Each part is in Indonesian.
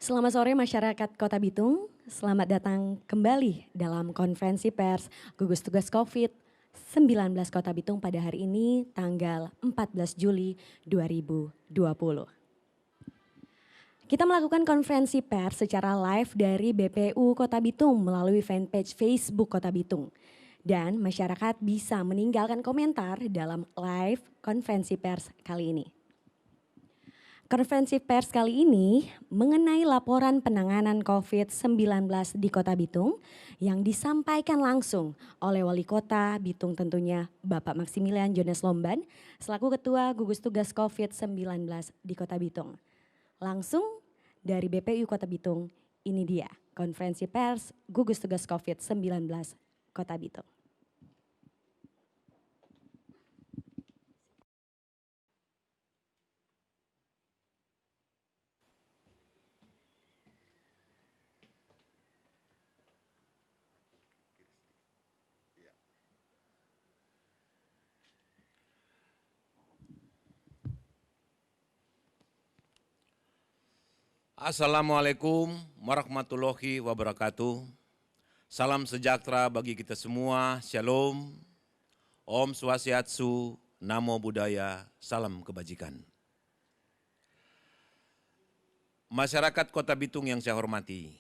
Selamat sore masyarakat Kota Bitung, selamat datang kembali dalam konferensi pers gugus tugas COVID-19 Kota Bitung pada hari ini tanggal 14 Juli 2020. Kita melakukan konferensi pers secara live dari BPU Kota Bitung melalui fanpage Facebook Kota Bitung. Dan masyarakat bisa meninggalkan komentar dalam live konferensi pers kali ini. Konferensi pers kali ini mengenai laporan penanganan COVID-19 di Kota Bitung yang disampaikan langsung oleh Wali Kota Bitung tentunya Bapak Maximilian Jones Lomban selaku Ketua Gugus Tugas COVID-19 di Kota Bitung. Langsung dari BPU Kota Bitung, ini dia konferensi pers Gugus Tugas COVID-19 Kota Bitung. Assalamualaikum warahmatullahi wabarakatuh. Salam sejahtera bagi kita semua. Shalom. Om Swastiastu, Namo Buddhaya, salam kebajikan. Masyarakat Kota Bitung yang saya hormati,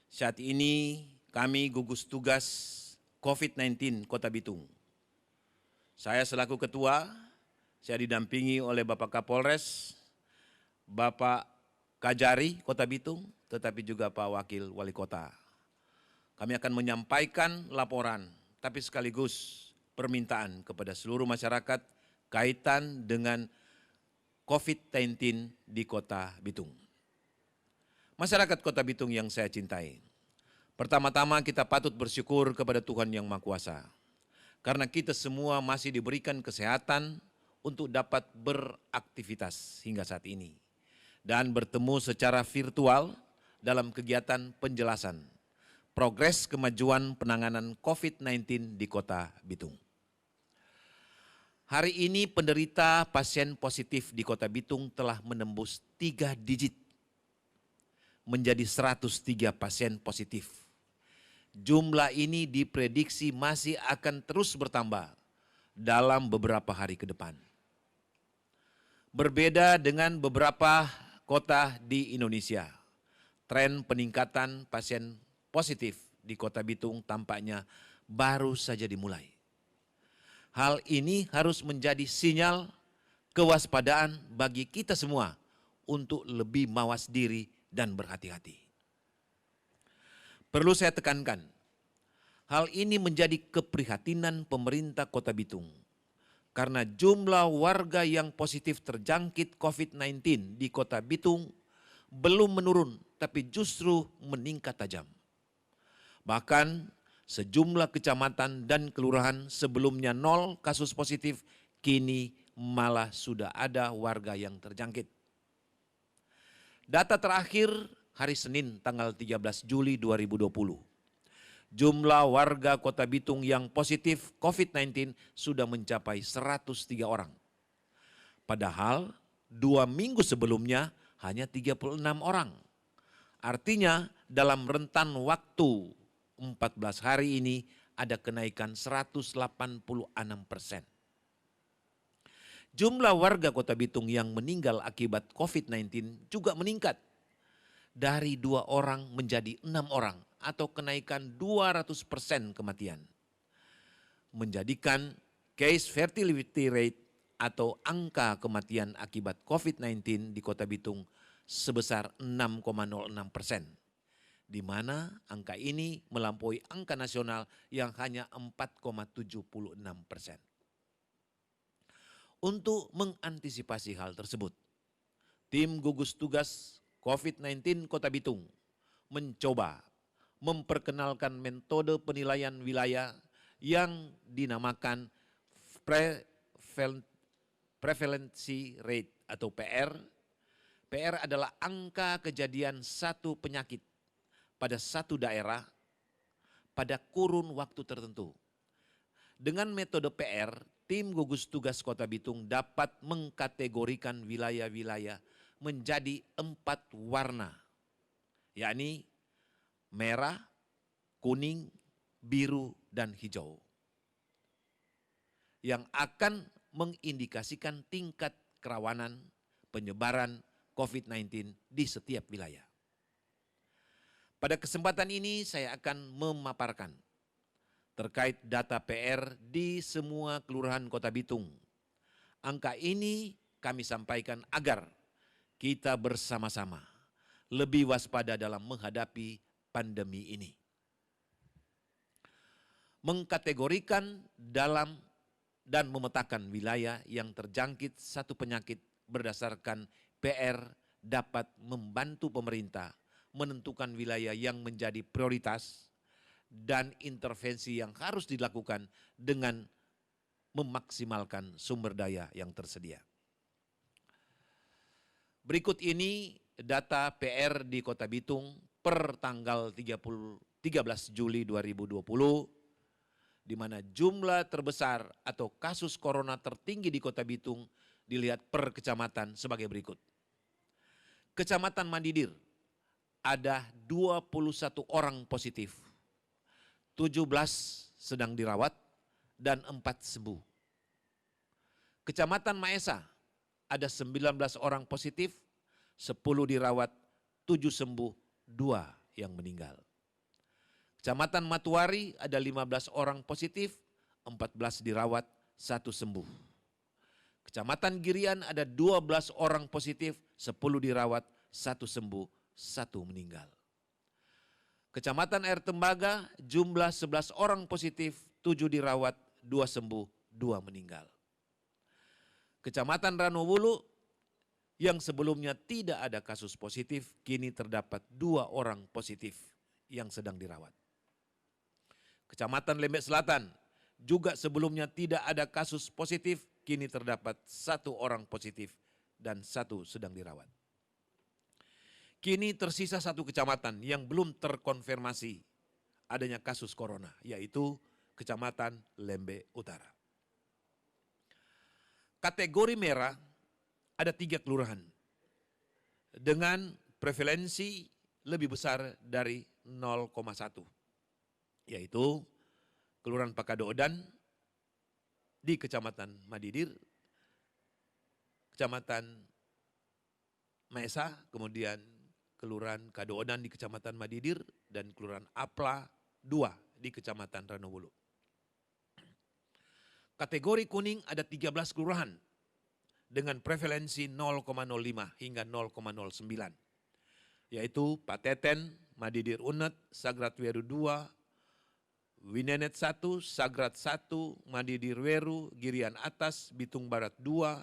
saat ini kami gugus tugas COVID-19 Kota Bitung. Saya selaku ketua, saya didampingi oleh Bapak Kapolres, Bapak Kajari Kota Bitung, tetapi juga Pak Wakil Wali Kota. Kami akan menyampaikan laporan, tapi sekaligus permintaan kepada seluruh masyarakat kaitan dengan COVID-19 di Kota Bitung. Masyarakat Kota Bitung yang saya cintai, pertama-tama kita patut bersyukur kepada Tuhan Yang Maha Kuasa, karena kita semua masih diberikan kesehatan untuk dapat beraktivitas hingga saat ini dan bertemu secara virtual dalam kegiatan penjelasan progres kemajuan penanganan COVID-19 di Kota Bitung. Hari ini penderita pasien positif di Kota Bitung telah menembus 3 digit menjadi 103 pasien positif. Jumlah ini diprediksi masih akan terus bertambah dalam beberapa hari ke depan. Berbeda dengan beberapa kota di Indonesia, tren peningkatan pasien positif di Kota Bitung tampaknya baru saja dimulai. Hal ini harus menjadi sinyal kewaspadaan bagi kita semua untuk lebih mawas diri dan berhati-hati. Perlu saya tekankan, hal ini menjadi keprihatinan pemerintah Kota Bitung. Karena jumlah warga yang positif terjangkit COVID-19 di Kota Bitung belum menurun, tapi justru meningkat tajam. Bahkan sejumlah kecamatan dan kelurahan sebelumnya 0 kasus positif, kini malah sudah ada warga yang terjangkit. Data terakhir hari Senin tanggal 13 Juli 2020. Jumlah warga Kota Bitung yang positif COVID-19 sudah mencapai 103 orang. Padahal 2 minggu sebelumnya hanya 36 orang. Artinya dalam rentan waktu 14 hari ini ada kenaikan 186%. Jumlah warga Kota Bitung yang meninggal akibat COVID-19 juga meningkat. Dari 2 orang menjadi 6 orang atau kenaikan 200% kematian. Menjadikan case fertility rate atau angka kematian akibat COVID-19 di Kota Bitung sebesar 6,06%. Di mana angka ini melampaui angka nasional yang hanya 4,76%. Untuk mengantisipasi hal tersebut, tim gugus tugas COVID-19 Kota Bitung mencoba memperkenalkan metode penilaian wilayah yang dinamakan prevalency rate atau PR. PR adalah angka kejadian satu penyakit pada satu daerah pada kurun waktu tertentu. Dengan metode PR, tim gugus tugas Kota Bitung dapat mengkategorikan wilayah-wilayah menjadi 4 warna yakni merah, kuning, biru, dan hijau, yang akan mengindikasikan tingkat kerawanan penyebaran COVID-19 di setiap wilayah. Pada kesempatan ini saya akan memaparkan terkait data PR di semua kelurahan Kota Bitung. Angka ini kami sampaikan agar kita bersama-sama lebih waspada dalam menghadapi pandemi ini. Mengkategorikan dalam dan memetakan wilayah yang terjangkit satu penyakit berdasarkan PR dapat membantu pemerintah menentukan wilayah yang menjadi prioritas dan intervensi yang harus dilakukan dengan memaksimalkan sumber daya yang tersedia. Berikut ini data PR di Kota Bitung per tanggal 13 Juli 2020, di mana jumlah terbesar atau kasus corona tertinggi di Kota Bitung dilihat per kecamatan sebagai berikut. Kecamatan Mandidir ada 21 orang positif, 17 sedang dirawat dan 4 sembuh. Kecamatan Maesa ada 19 orang positif, 10 dirawat, 7 sembuh, 2 yang meninggal. Kecamatan Matuari ada 15 orang positif, 14 dirawat, 1 sembuh. Kecamatan Girian ada 12 orang positif, 10 dirawat, 1 sembuh, 1 meninggal. Kecamatan Air Tembaga jumlah 11 orang positif, 7 dirawat, 2 sembuh, 2 meninggal. Kecamatan Ranowulu yang sebelumnya tidak ada kasus positif, kini terdapat 2 orang positif yang sedang dirawat. Kecamatan Lembek Selatan juga sebelumnya tidak ada kasus positif, kini terdapat 1 orang positif dan 1 sedang dirawat. Kini tersisa 1 kecamatan yang belum terkonfirmasi adanya kasus corona, yaitu Kecamatan Lembe Utara. Kategori merah ada 3 kelurahan dengan prevalensi lebih besar dari 0,1, yaitu Kelurahan Pakadodan di Kecamatan Mandidir, Kecamatan Maesa, kemudian Kelurahan Kadoodan di Kecamatan Mandidir, dan Kelurahan Apla 2 di Kecamatan Ranowulu. Kategori kuning ada 13 kelurahan dengan prevalensi 0,05 hingga 0,09, yaitu Pateten, Mandidir Unet, Sagrat Weru 2, Winenet 1, Sagrat 1, Mandidir Weru, Girian Atas, Bitung Barat 2,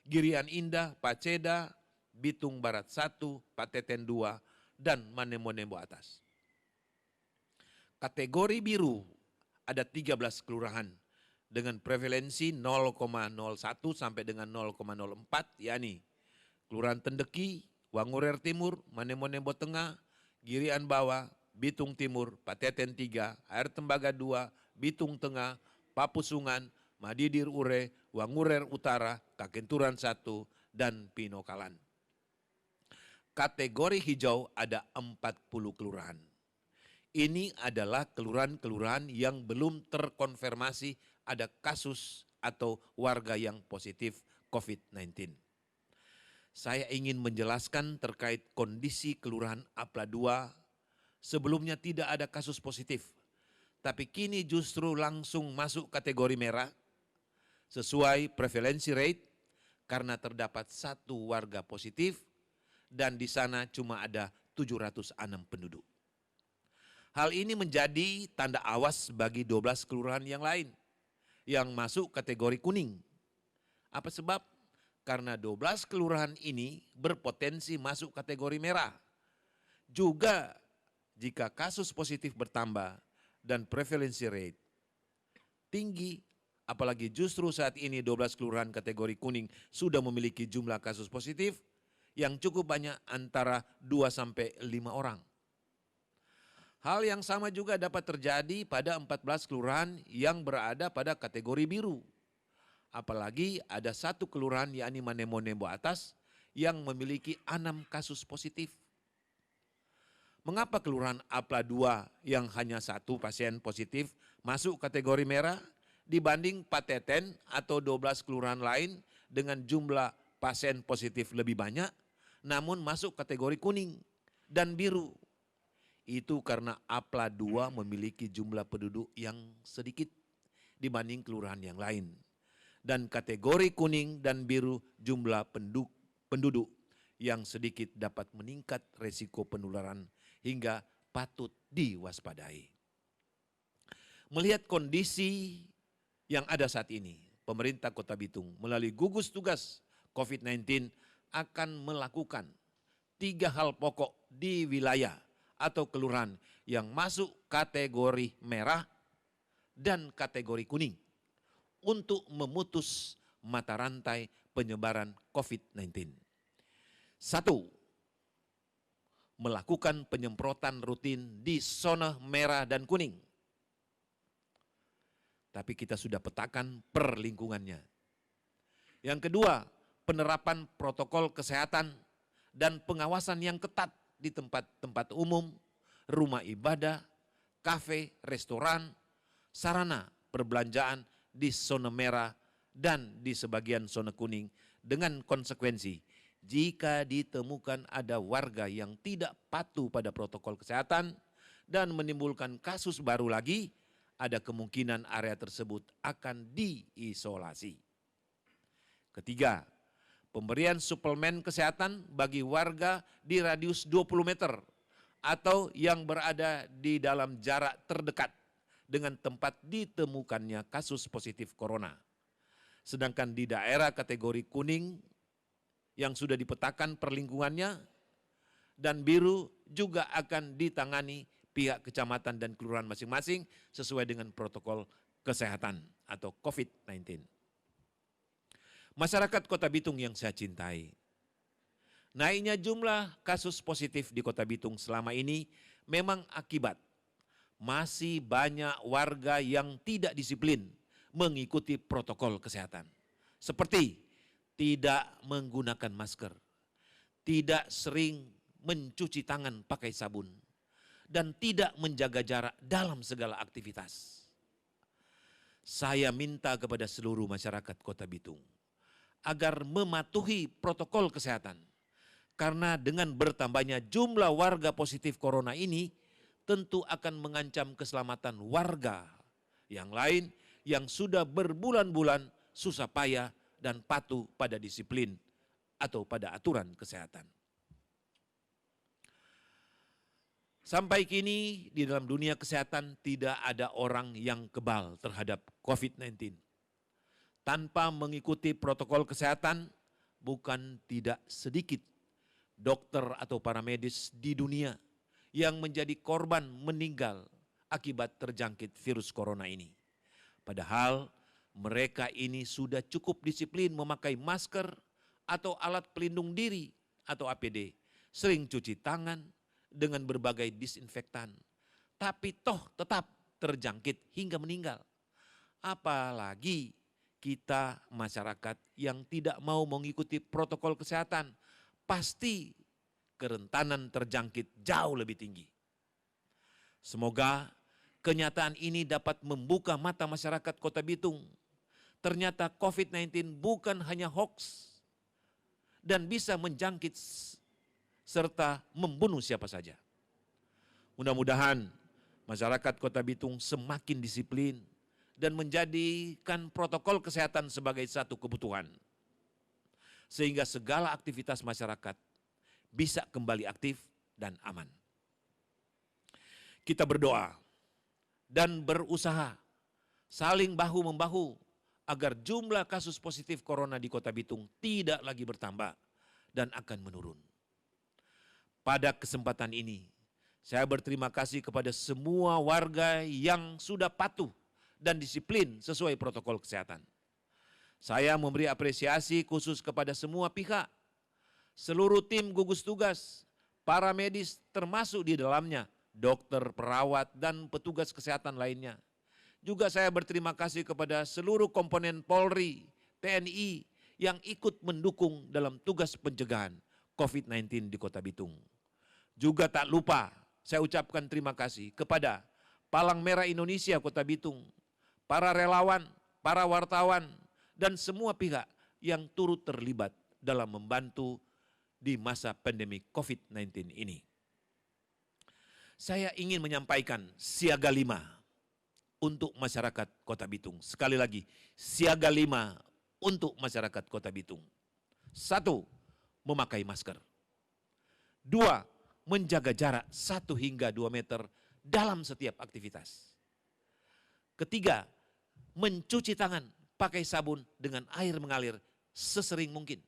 Girian Indah, Paceda, Bitung Barat 1, Pateten 2, dan Manemonembo Atas. Kategori biru ada 13 kelurahan dengan prevalensi 0,01 sampai dengan 0,04, yakni Kelurahan Tendeki, Wangurer Timur, Manemonembo Tengah, Girian Bawah, Bitung Timur, Pateten 3, Air Tembaga 2, Bitung Tengah, Papusungan, Mandidir Ure, Wangurer Utara, Kakenturan 1, dan Pinokalan. Kategori hijau ada 40 kelurahan. Ini adalah kelurahan-kelurahan yang belum terkonfirmasi ada kasus atau warga yang positif COVID-19. Saya ingin menjelaskan terkait kondisi Kelurahan Apla 2, sebelumnya tidak ada kasus positif, tapi kini justru langsung masuk kategori merah sesuai prevalensi rate karena terdapat 1 warga positif dan di sana cuma ada 706 penduduk. Hal ini menjadi tanda awas bagi 12 kelurahan yang lain yang masuk kategori kuning. Apa sebab? Karena 12 kelurahan ini berpotensi masuk kategori merah. Juga jika kasus positif bertambah dan prevalensi rate tinggi, apalagi justru saat ini 12 kelurahan kategori kuning sudah memiliki jumlah kasus positif yang cukup banyak, antara 2 sampai 5 orang. Hal yang sama juga dapat terjadi pada 14 kelurahan yang berada pada kategori biru. Apalagi ada 1 kelurahan yakni Manemonembo Atas yang memiliki 6 kasus positif. Mengapa kelurahan Apla 2 yang hanya 1 pasien positif masuk kategori merah dibanding Pateten atau 12 kelurahan lain dengan jumlah pasien positif lebih banyak namun masuk kategori kuning dan biru? Itu karena Apla 2 memiliki jumlah penduduk yang sedikit dibanding kelurahan yang lain. Dan kategori kuning dan biru jumlah penduduk yang sedikit dapat meningkat resiko penularan hingga patut diwaspadai. Melihat kondisi yang ada saat ini, pemerintah Kota Bitung melalui gugus tugas COVID-19 akan melakukan 3 hal pokok di wilayah atau kelurahan yang masuk kategori merah dan kategori kuning untuk memutus mata rantai penyebaran COVID-19. 1. Melakukan penyemprotan rutin di zona merah dan kuning. Tapi kita sudah petakan per lingkungannya. Yang kedua, penerapan protokol kesehatan dan pengawasan yang ketat di tempat-tempat umum, rumah ibadah, kafe, restoran, sarana perbelanjaan di zona merah dan di sebagian zona kuning dengan konsekuensi jika ditemukan ada warga yang tidak patuh pada protokol kesehatan dan menimbulkan kasus baru lagi, ada kemungkinan area tersebut akan diisolasi. Ketiga, pemberian suplemen kesehatan bagi warga di radius 20 meter atau yang berada di dalam jarak terdekat dengan tempat ditemukannya kasus positif corona. Sedangkan di daerah kategori kuning yang sudah dipetakan per lingkungannya dan biru juga akan ditangani pihak kecamatan dan kelurahan masing-masing sesuai dengan protokol kesehatan atau COVID-19. Masyarakat Kota Bitung yang saya cintai, naiknya jumlah kasus positif di Kota Bitung selama ini memang akibat masih banyak warga yang tidak disiplin mengikuti protokol kesehatan. Seperti tidak menggunakan masker, tidak sering mencuci tangan pakai sabun, dan tidak menjaga jarak dalam segala aktivitas. Saya minta kepada seluruh masyarakat Kota Bitung agar mematuhi protokol kesehatan. Karena dengan bertambahnya jumlah warga positif corona ini tentu akan mengancam keselamatan warga yang lain yang sudah berbulan-bulan susah payah dan patuh pada disiplin atau pada aturan kesehatan. Sampai kini di dalam dunia kesehatan tidak ada orang yang kebal terhadap COVID-19. Tanpa mengikuti protokol kesehatan, bukan tidak sedikit dokter atau para medis di dunia yang menjadi korban meninggal akibat terjangkit virus corona ini. Padahal mereka ini sudah cukup disiplin memakai masker atau alat pelindung diri atau APD, sering cuci tangan dengan berbagai disinfektan, tapi toh tetap terjangkit hingga meninggal. Apalagi kita masyarakat yang tidak mau mengikuti protokol kesehatan, pasti kerentanan terjangkit jauh lebih tinggi. Semoga kenyataan ini dapat membuka mata masyarakat Kota Bitung. Ternyata COVID-19 bukan hanya hoax dan bisa menjangkit serta membunuh siapa saja. Mudah-mudahan masyarakat Kota Bitung semakin disiplin dan menjadikan protokol kesehatan sebagai satu kebutuhan. Sehingga segala aktivitas masyarakat bisa kembali aktif dan aman. Kita berdoa dan berusaha saling bahu-membahu agar jumlah kasus positif corona di Kota Bitung tidak lagi bertambah dan akan menurun. Pada kesempatan ini, saya berterima kasih kepada semua warga yang sudah patuh dan disiplin sesuai protokol kesehatan. Saya memberi apresiasi khusus kepada semua pihak, seluruh tim gugus tugas, para medis termasuk di dalamnya, dokter, perawat, dan petugas kesehatan lainnya. Juga saya berterima kasih kepada seluruh komponen Polri, TNI yang ikut mendukung dalam tugas pencegahan COVID-19 di Kota Bitung. Juga tak lupa saya ucapkan terima kasih kepada Palang Merah Indonesia Kota Bitung, para relawan, para wartawan, dan semua pihak yang turut terlibat dalam membantu di masa pandemi COVID-19 ini. Saya ingin menyampaikan siaga 5 untuk masyarakat Kota Bitung. Sekali lagi, siaga 5 untuk masyarakat Kota Bitung. 1, memakai masker. 2, menjaga jarak 1 hingga 2 meter dalam setiap aktivitas. 3, mencuci tangan pakai sabun dengan air mengalir sesering mungkin.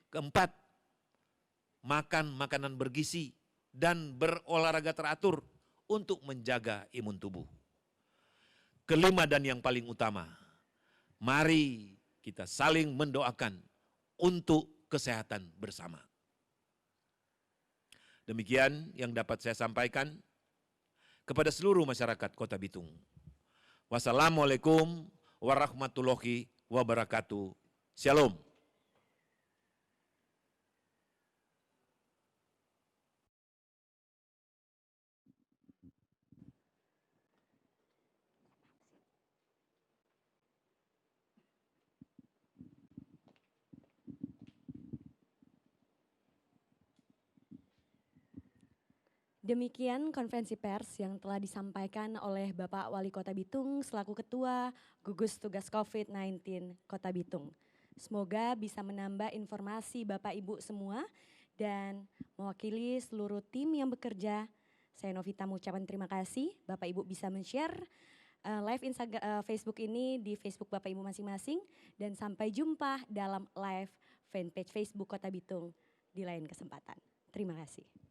4, makan makanan bergizi dan berolahraga teratur untuk menjaga imun tubuh. 5 dan yang paling utama, mari kita saling mendoakan untuk kesehatan bersama. Demikian yang dapat saya sampaikan kepada seluruh masyarakat Kota Bitung. Wassalamualaikum warahmatullahi wabarakatuh. Shalom. Demikian konferensi pers yang telah disampaikan oleh Bapak Wali Kota Bitung selaku Ketua Gugus Tugas COVID-19 Kota Bitung. Semoga bisa menambah informasi Bapak Ibu semua dan mewakili seluruh tim yang bekerja. Saya Novita mengucapkan terima kasih. Bapak Ibu bisa men-share live Instagram, Facebook ini di Facebook Bapak Ibu masing-masing. Dan sampai jumpa dalam live fanpage Facebook Kota Bitung di lain kesempatan. Terima kasih.